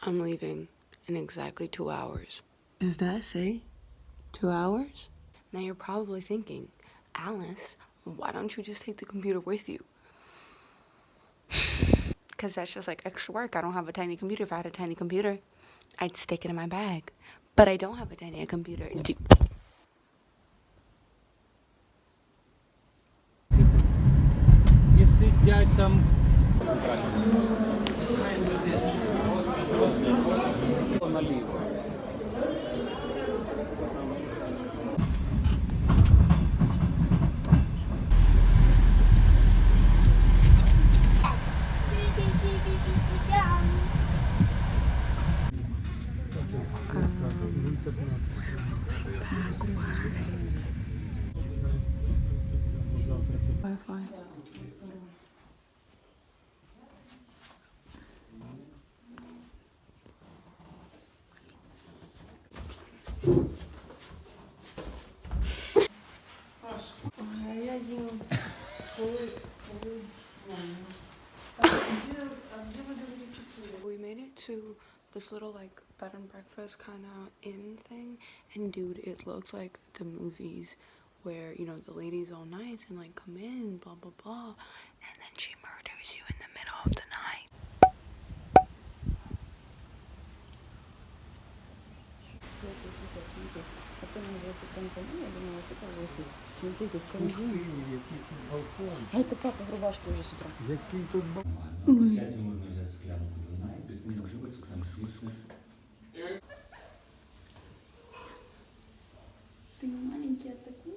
I'm leaving in exactly 2 hours. Does that say 2 hours? Now you're probably thinking, Alice, why don't you just take the computer with you? Because that's just like extra work. I don't have a tiny computer. If I had a tiny computer, I'd stick it in my bag. But I don't have a tiny computer. І сидять там наліво. Wi-Fi. We made it to this little like bed and breakfast kind of inn thing, and dude, it looks like the movies where, you know, the ladies all nice and like come in, blah blah blah, and then she murders you in the middle of the night. А это папа в рубашке уже с утра. Який тут Сядем, можно взять склянку вина и пить минут, там сиску. Ты не маленький, а такой.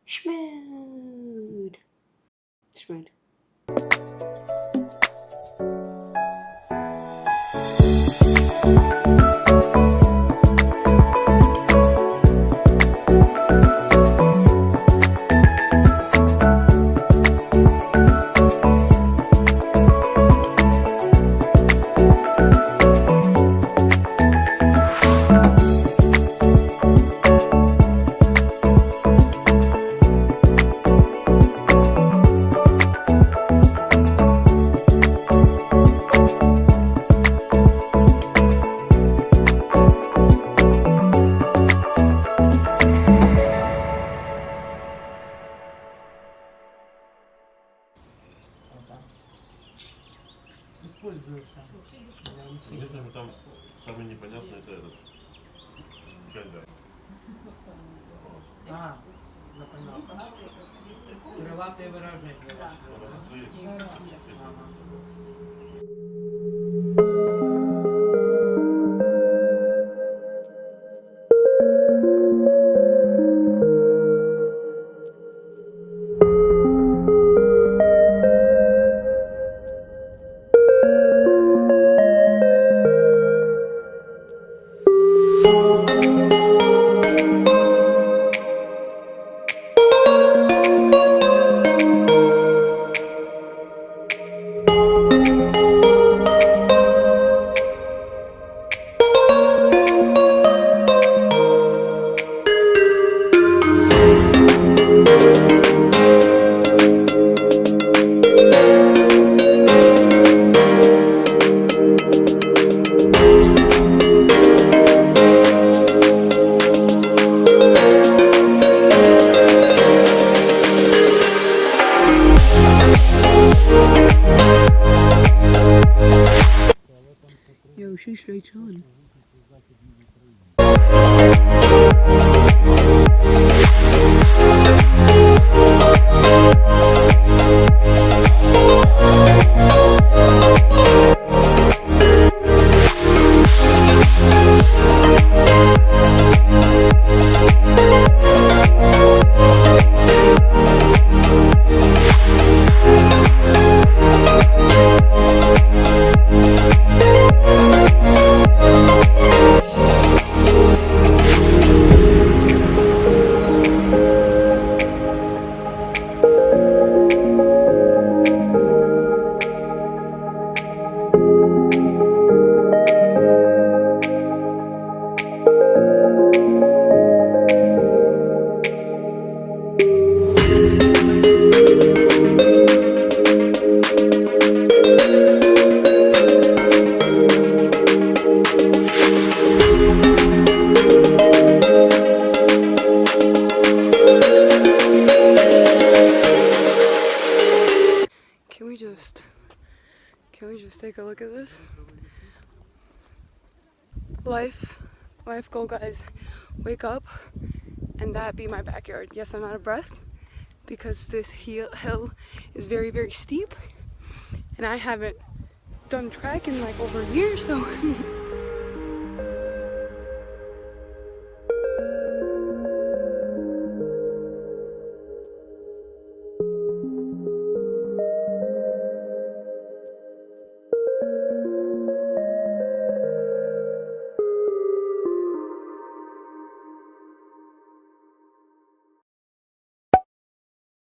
Schmood. Schmood. Единственное, там самый непонятный это этот джендер. А, я понял. Крылатые выражения. They chilling. Can we just take a look at this? Life goal, guys. Wake up and that be my backyard. Yes, I'm out of breath because this hill is very, very steep and I haven't done track in like over a year, so